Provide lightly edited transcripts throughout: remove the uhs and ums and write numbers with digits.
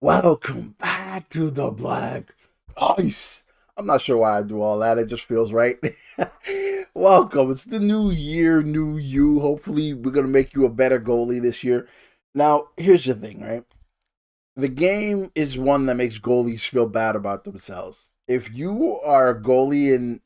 Welcome back to the Black Ice. I'm not sure why I do all that. It just feels right. Welcome. It's the new year, new you. Hopefully, we're going to make you a better goalie this year. Now, here's the thing, right? The game is one that makes goalies feel bad about themselves. If you are a goalie in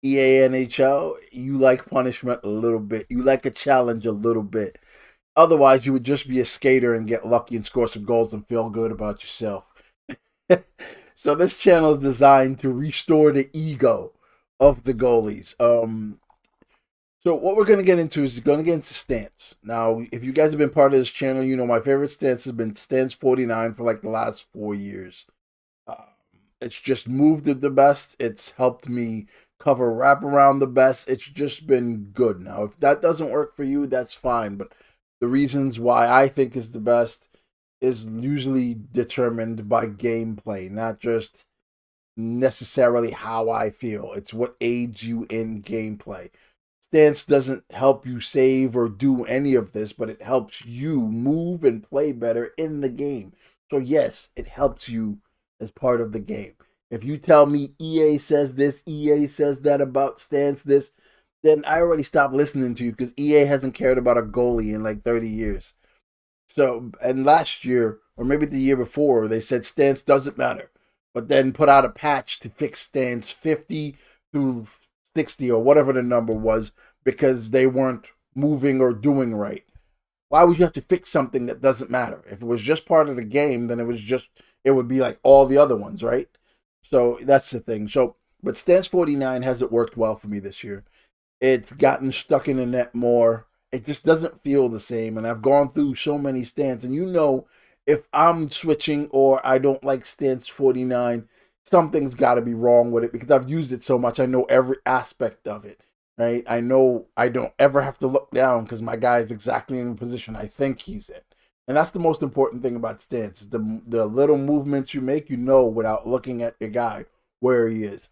EA NHL, you like punishment a little bit. You like a challenge a little bit. Otherwise, you would just be a skater and get lucky and score some goals and feel good about yourself. So this channel is designed to restore the ego of the goalies. So what we're gonna get into is going to get into stance. Now, if you guys have been part of this channel, you know my favorite stance has been stance 49 for like the last 4 years. Um, it's just moved it the best. It's helped me cover wraparound the best. It's just been good. Now, if that doesn't work for you, that's fine. But the reasons why I think is the best is usually determined by gameplay, not just necessarily how I feel. It's what aids you in gameplay. Stance doesn't help you save or do any of this, but it helps you move and play better in the game. So, yes, it helps you as part of the game. If you tell me EA says this, EA says that about stance this, then I already stopped listening to you because EA hasn't cared about a goalie in like 30 years. So, and last year, or maybe the year before, they said stance doesn't matter, but then put out a patch to fix stance 50 through 60 or whatever the number was because they weren't moving or doing right. Why would you have to fix something that doesn't matter? If it was just part of the game, then it would be like all the other ones, right? So that's the thing. So, but stance 49 hasn't worked well for me this year. It's gotten stuck in the net more. It just doesn't feel the same. And I've gone through so many stands. And you know, if I'm switching or I don't like stance 49, something's got to be wrong with it because I've used it so much. I know every aspect of it, right? I know I don't ever have to look down because my guy is exactly in the position I think he's in. And that's the most important thing about stance. The little movements you make, you know, without looking at your guy where he is.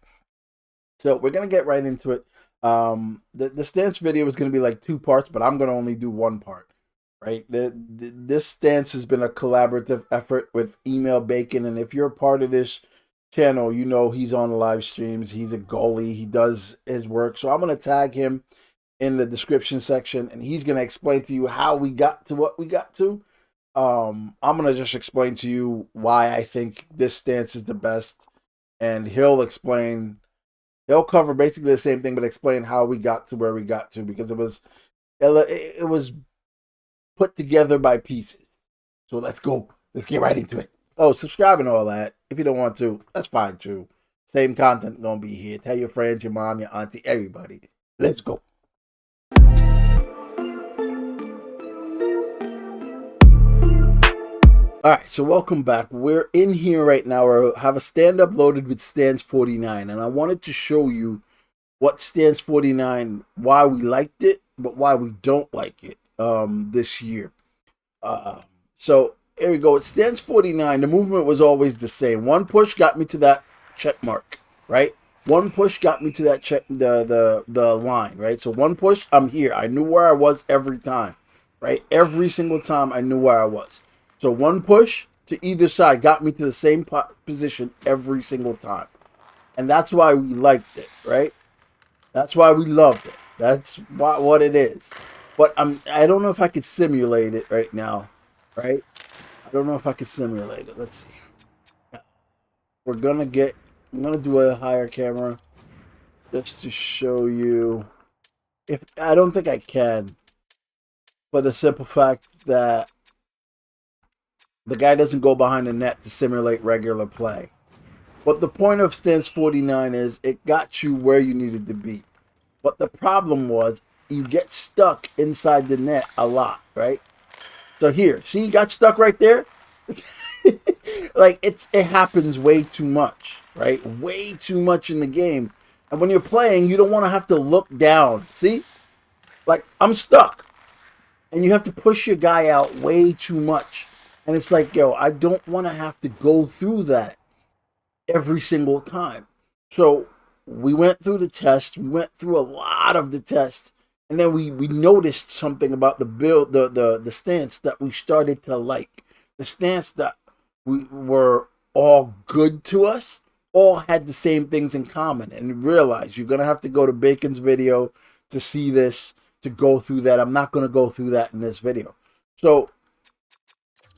So we're gonna get right into it. The stance video is gonna be like two parts, but I'm gonna only do one part. Right. This stance has been a collaborative effort with Email Bacon, and if you're a part of this channel, you know he's on live streams. He's a goalie. He does his work. So I'm gonna tag him in the description section, and he's gonna explain to you how we got to what we got to. I'm gonna just explain to you why I think this stance is the best, and he'll cover basically the same thing, but explain how we got to where we got to because it was put together by pieces. So let's go. Let's get right into it. Oh, subscribe and all that. If you don't want to, that's fine too. Same content gonna be here. Tell your friends, your mom, your auntie, everybody. Let's go. All right, so welcome back. We're in here right now. I have a stand up loaded with Stance 49, and I wanted to show you what Stance 49, why we liked it, but why we don't like it this year. Uh, so here we go. It stands 49. The movement was always the same. One push got me to that check mark, right? One push got me to that check the line, right? So one push, I'm here. I knew where I was every time, right? Every single time I knew where I was. So one push to either side got me to the same position every single time. And that's why we liked it, right? That's why we loved it. That's what it is. But I don't know if I could simulate it right now, right? I don't know if I could simulate it. Let's see. We're gonna get. I'm gonna do a higher camera just to show you. If I don't think I can, for the simple fact that the guy doesn't go behind the net to simulate regular play. But the point of stance 49 is it got you where you needed to be. But the problem was you get stuck inside the net a lot, right? So here, see, you got stuck right there. Like it happens way too much, right? Way too much in the game. And when you're playing, you don't want to have to look down. See? Like I'm stuck. And you have to push your guy out way too much. And it's like, yo, I don't want to have to go through that every single time. So we went through the test. We went through a lot of the tests. And then we noticed something about the build, the stance that we started to like. The stance that we were all good to us, all had the same things in common. And realize you're going to have to go to Bacon's video to see this, to go through that. I'm not going to go through that in this video. So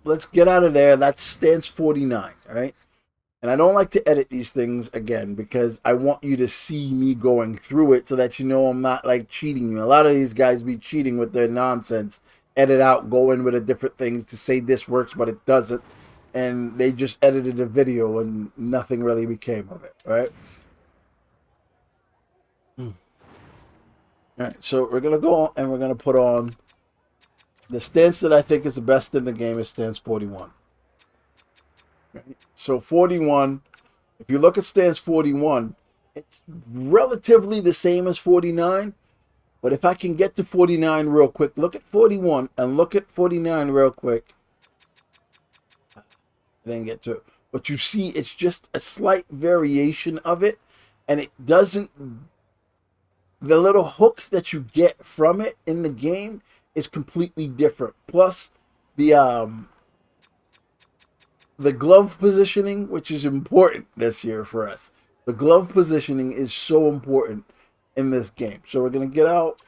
let's get out of there. That stands 49, all right? And I don't like to edit these things again because I want you to see me going through it so that you know I'm not like cheating you. A lot of these guys be cheating with their nonsense. Edit out, go in with a different things to say this works, but it doesn't. And they just edited a video and nothing really became of it, all right? All right, so we're going to go on and we're going to put on the stance that I think is the best in the game is stance 41. Right? So 41, if you look at stance 41, it's relatively the same as 49. But if I can get to 49 real quick, look at 41 and look at 49 real quick. Then get to it. But you see, it's just a slight variation of it. And it doesn't, the little hook that you get from it in the game is completely different. Plus, the glove positioning, which is important this year for us. The glove positioning is so important in this game. So we're going to get out.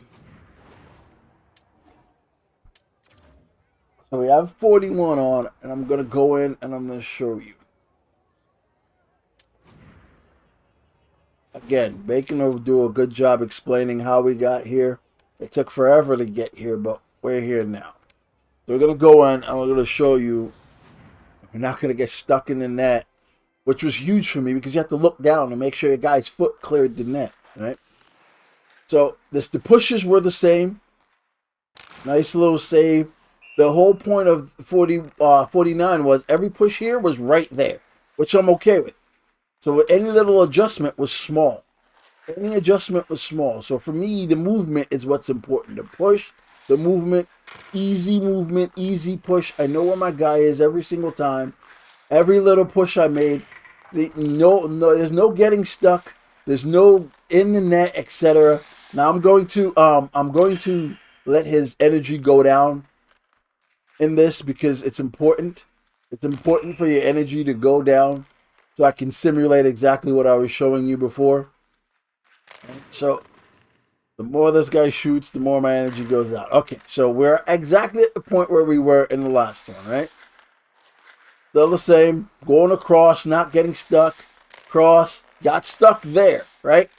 So we have 41 on, and I'm going to go in and I'm going to show you. Again, Bacon will do a good job explaining how we got here. It took forever to get here, but we're here now. So we're going to go in and we're going to show you. We're not going to get stuck in the net, which was huge for me because you have to look down and make sure your guy's foot cleared the net, right? So the pushes were the same. Nice little save. The whole point of 49 was every push here was right there, which I'm okay with. So any little adjustment was small. Any adjustment was small. So for me, the movement is what's important. The push, the movement, easy push. I know where my guy is every single time. Every little push I made, no, there's no getting stuck. There's no in the net, etc. Now I'm going to let his energy go down in this because it's important. It's important for your energy to go down so I can simulate exactly what I was showing you before. So the more this guy shoots, the more my energy goes down. Okay, so we're exactly at the point where we were in the last one, right? Still the same, going across, not getting stuck, cross, got stuck there, right?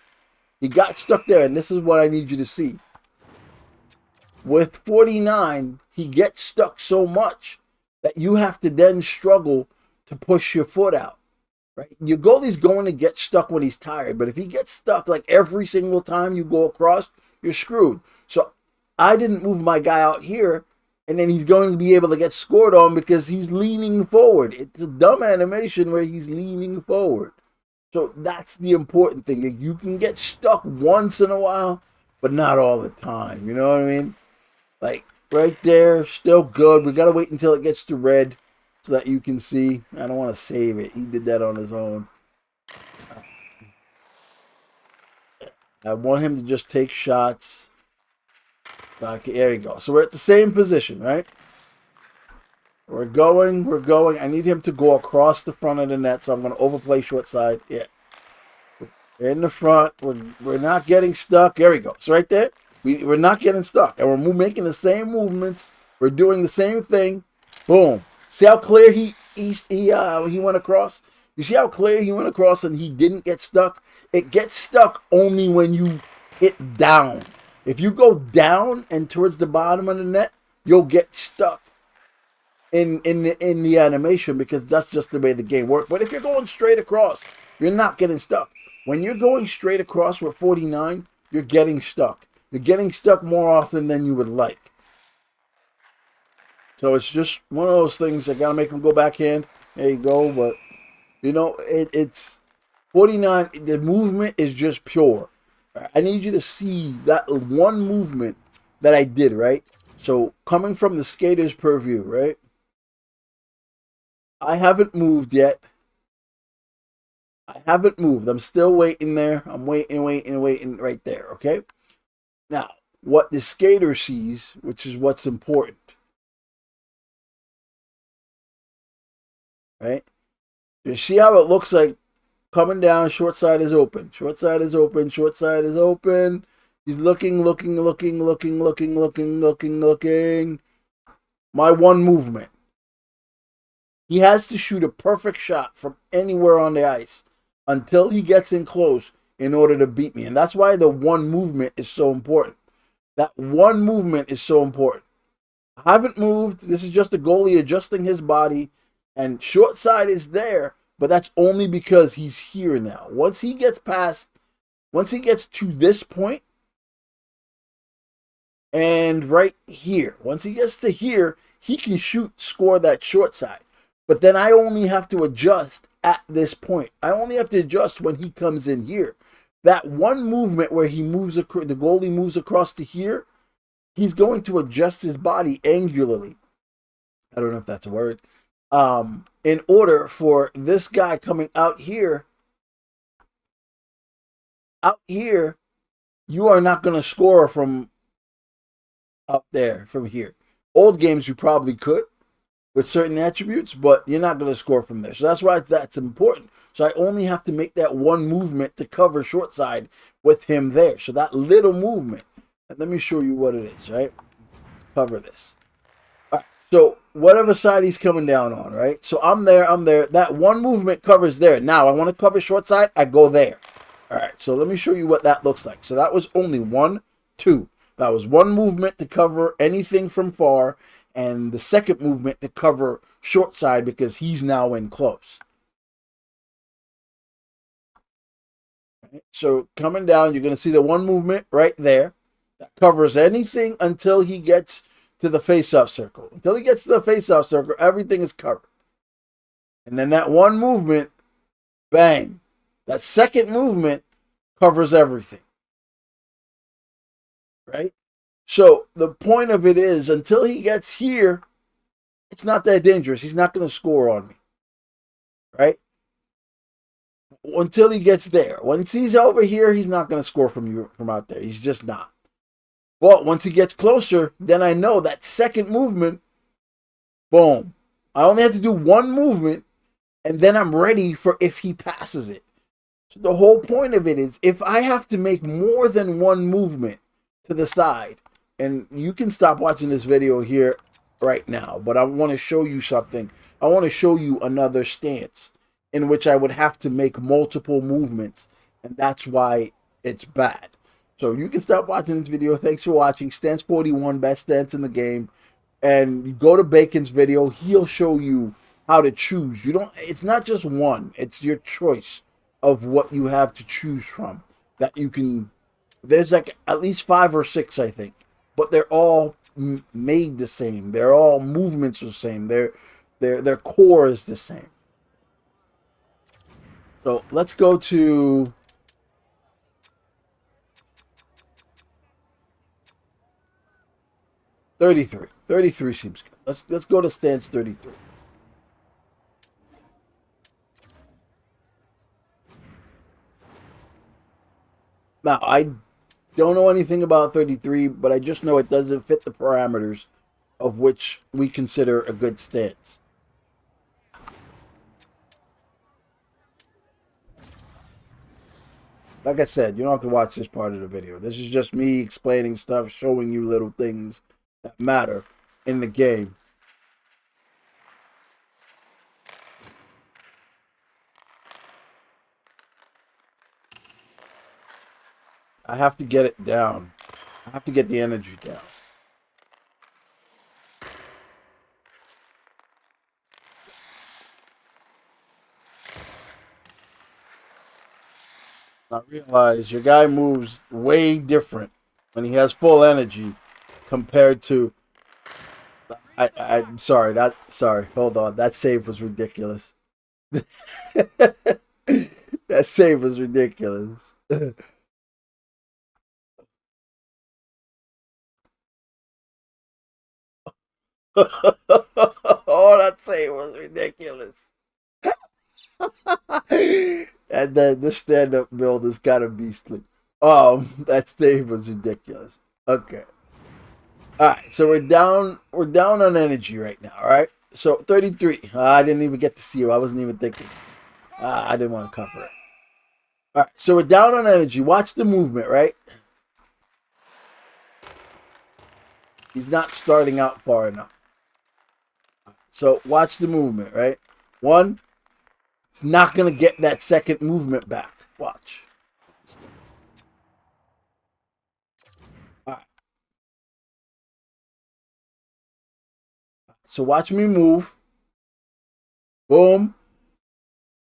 He got stuck there, and this is what I need you to see. With 49, he gets stuck so much that you have to then struggle to push your foot out, right? Your goalie's going to get stuck when he's tired, but if he gets stuck like every single time you go across, you're screwed. So I didn't move my guy out here, and then he's going to be able to get scored on because he's leaning forward. It's a dumb animation where he's leaning forward. So that's the important thing. Like, you can get stuck once in a while, but not all the time. You know what I mean? Like, right there, still good. We got to wait until it gets to red so that you can see. I don't want to save it. He did that on his own. I want him to just take shots. Okay, there you go. So we're at the same position, right? We're going. I need him to go across the front of the net, so I'm going to overplay short side. Yeah. In the front. We're not getting stuck. There we go. So right there, we're not getting stuck. And we're making the same movements. We're doing the same thing. Boom. See how clear he went across? You see how clear he went across and he didn't get stuck? It gets stuck only when you hit down. If you go down and towards the bottom of the net, you'll get stuck in the animation because that's just the way the game works. But if you're going straight across, you're not getting stuck. When you're going straight across with 49, you're getting stuck. You're getting stuck more often than you would like. So it's just one of those things. I got to make them go backhand. There you go. But, you know, it's 49. The movement is just pure. I need you to see that one movement that I did, right? So coming from the skater's purview, right? I haven't moved yet. I haven't moved. I'm still waiting there. I'm waiting right there, okay? Now, what the skater sees, which is what's important, right? You see how it looks like coming down, short side is open. Short side is open. Short side is open. He's looking. My one movement. He has to shoot a perfect shot from anywhere on the ice until he gets in close in order to beat me. And that's why the one movement is so important. That one movement is so important. I haven't moved. This is just the goalie adjusting his body. And short side is there, but that's only because he's here now. Once he gets to this point, and right here, once he gets to here, he can score that short side. But then I only have to adjust at this point. I only have to adjust when he comes in here. That one movement where the goalie moves across to here, he's going to adjust his body angularly. I don't know if that's a word. In order for this guy coming out here, you are not going to score from up there, from here. Old games you probably could with certain attributes, but you're not going to score from there. So that's why that's important. So I only have to make that one movement to cover short side with him there. So that little movement, and let me show you what it is, right? Let's cover this. All right, so whatever side he's coming down on, right? So I'm there. That one movement covers there. Now I want to cover short side, I go there. All right, so let me show you what that looks like. So that was only 1, 2. That was one movement to cover anything from far, and the second movement to cover short side because he's now in close. Right, so coming down, you're going to see the one movement right there that covers anything until he gets to the face-off circle. Until he gets to the face-off circle, everything is covered. And then that one movement, bang. That second movement covers everything. Right? So the point of it is, until he gets here, it's not that dangerous. He's not going to score on me. Right? Until he gets there. Once he's over here, he's not going to score from out there. He's just not. But once he gets closer, then I know that second movement, boom. I only have to do one movement, and then I'm ready for if he passes it. So the whole point of it is, if I have to make more than one movement to the side, and you can stop watching this video here right now, but I want to show you something. I want to show you another stance in which I would have to make multiple movements, and that's why it's bad. So you can stop watching this video. Thanks for watching. Stance 41, best stance in the game. And you go to Bacon's video. He'll show you how to choose. It's not just one. It's your choice of what you have to choose from that you can. There's like at least 5 or 6, I think, but they're all made the same. They're all movements the same. Their core is the same. So let's go to 33. 33 seems good. Let's go to stance 33. Now I don't know anything about 33, but I just know it doesn't fit the parameters of which we consider a good stance. Like I said, you don't have to watch this part of the video. This is just me explaining stuff, showing you little things that matter in the game. I have to get it down. I have to get the energy down. I realize your guy moves way different when he has full energy compared to. I'm sorry. Sorry. Hold on. That save was ridiculous. That save was ridiculous. Oh, that save was ridiculous. And then the stand-up build is kind of beastly. That save was ridiculous. Okay. Alright, so we're down on energy right now, alright? So 33. I didn't even get to see you. I wasn't even thinking. I didn't want to cover it. All right, so we're down on energy. Watch the movement, right? He's not starting out far enough. So watch the movement, right? One, it's not going to get that second movement back. Watch. All right. So watch me move. Boom.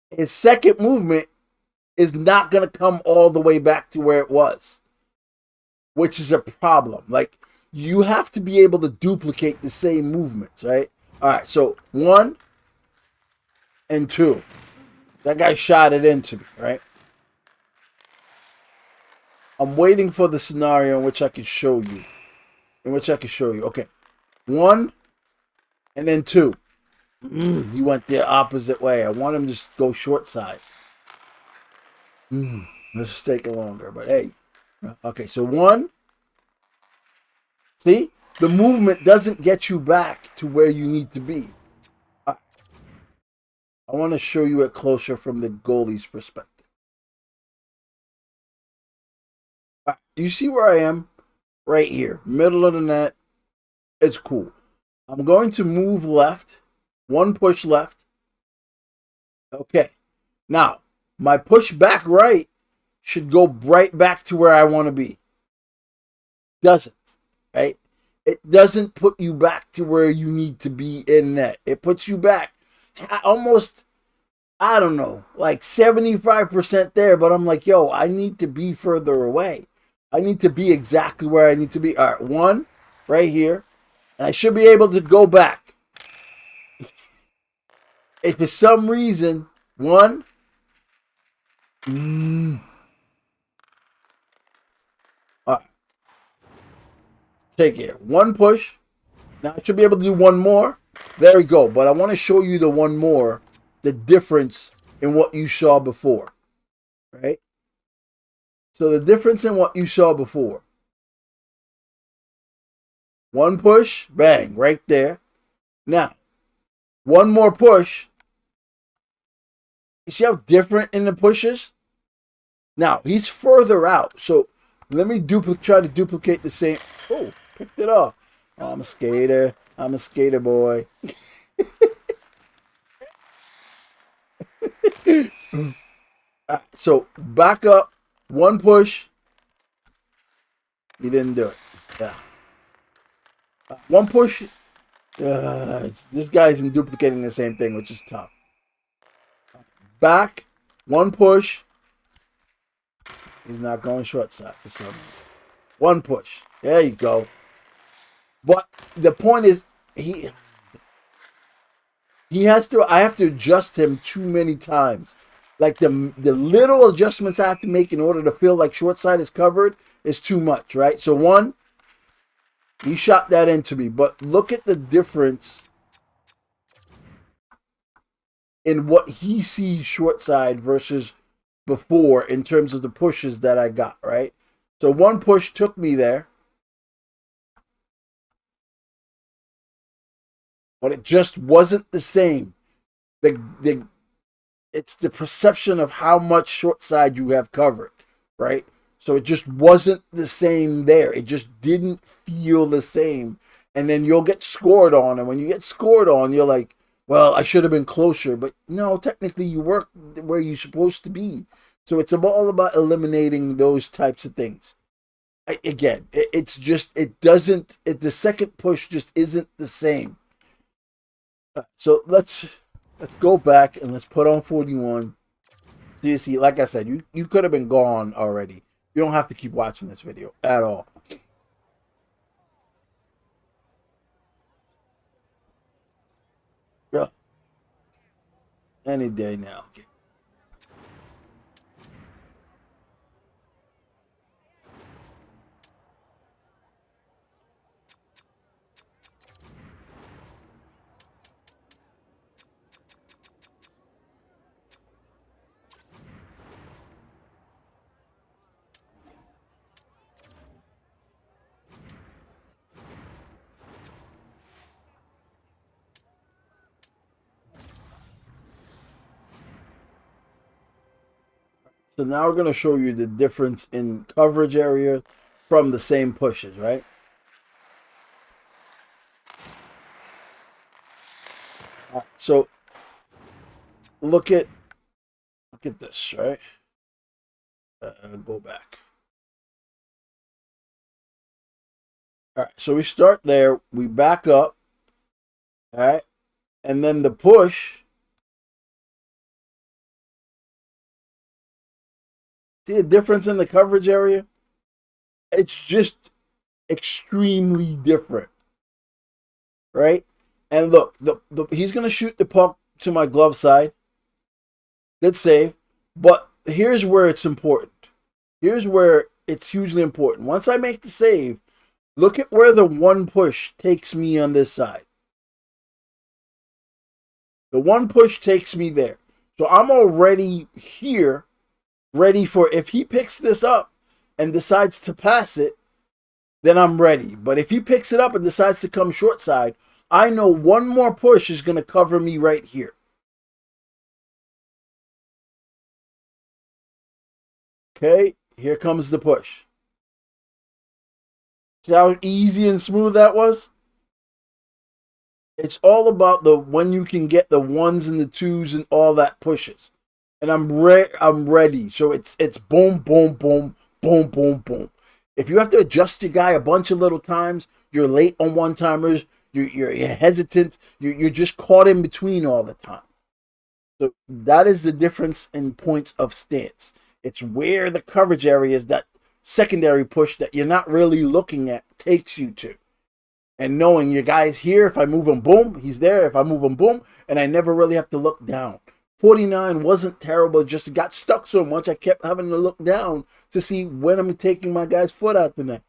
His second movement is not going to come all the way back to where it was, which is a problem. Like, you have to be able to duplicate the same movements, right? All right, so 1 and 2. That guy shot it into me, right? I'm waiting for the scenario in which I can show you. Okay. 1 and then 2. He went the opposite way. I want him to just go short side. This is taking longer, but hey. Okay, so 1. See? The movement doesn't get you back to where you need to be. I want to show you it closer from the goalie's perspective. You see where I am? Right here. Middle of the net. It's cool. I'm going to move left. 1 push left. Okay. Now, my push back right should go right back to where I want to be. Doesn't. Right? It doesn't put you back to where you need to be in net. It puts you back almost, I don't know, like 75% there. But I'm like, yo, I need to be further away. I need to be exactly where I need to be. All right, 1 right here. And I should be able to go back. If for some reason, 1. All right, take care. 1 push. Now I should be able to do 1 more. There we go. But I want to show you the 1 more, the difference in what you saw before. Right? So the difference in what you saw before. 1 push, bang, right there. Now, 1 more push. You see how different in the pushes? Now, he's further out. So let me try to duplicate the same. Oh, picked it off. Oh, I'm a skater. I'm a skater boy. So back up. 1 push. He didn't do it. Yeah. 1 push. This guy's duplicating the same thing, which is tough. Back. 1 push. He's not going short side for some reason. 1 push. There you go. But the point is, he has to. I have to adjust him too many times. Like the little adjustments I have to make in order to feel like short side is covered is too much, right? So 1, he shot that into me. But look at the difference in what he sees short side versus before in terms of the pushes that I got, right? So 1 push took me there. But it just wasn't the same. It's the perception of how much short side you have covered, right? So it just wasn't the same there. It just didn't feel the same. And then you'll get scored on. And when you get scored on, you're like, well, I should have been closer. But no, technically you work where you're supposed to be. So it's all about eliminating those types of things. Again, it's just, the second push just isn't the same. So let's go back and let's put on 41. So you see, like I said, you could have been gone already. You don't have to keep watching this video at all. Yeah. Any day now. Okay. So now we're going to show you the difference in coverage area from the same pushes, right? So look at this, right? Go back. All right, so we start there, we back up, all right, and then the push. See a difference in the coverage area? It's just extremely different, right? And look, he's gonna shoot the puck to my glove side. Good save, but here's where it's important. Here's where it's hugely important. Once I make the save, look at where the one push takes me on this side. The one push takes me there. So I'm already here, ready for if he picks this up and decides to pass it, then I'm ready. But if he picks it up and decides to come short side, I know one more push is going to cover me right here. Okay, here comes the push. See how easy and smooth that was? It's all about the when you can get the ones and the twos and all that pushes. And I'm ready. So it's boom, boom, boom, boom, boom, boom. If you have to adjust your guy a bunch of little times, you're late on one timers, you're hesitant, you're just caught in between all the time. So that is the difference in points of stance. It's where the coverage areas, that secondary push that you're not really looking at, takes you to. And knowing your guy's here, if I move him, boom, he's there. If I move him, boom, and I never really have to look down. 49 wasn't terrible, just got stuck so much I kept having to look down to see when I'm taking my guy's foot out the net.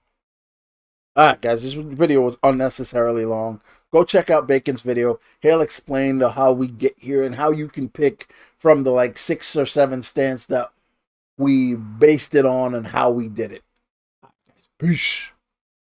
Alright guys, this video was unnecessarily long. Go check out Bacon's video. He'll explain how we get here and how you can pick from the like 6 or 7 stance that we based it on and how we did it. Peace.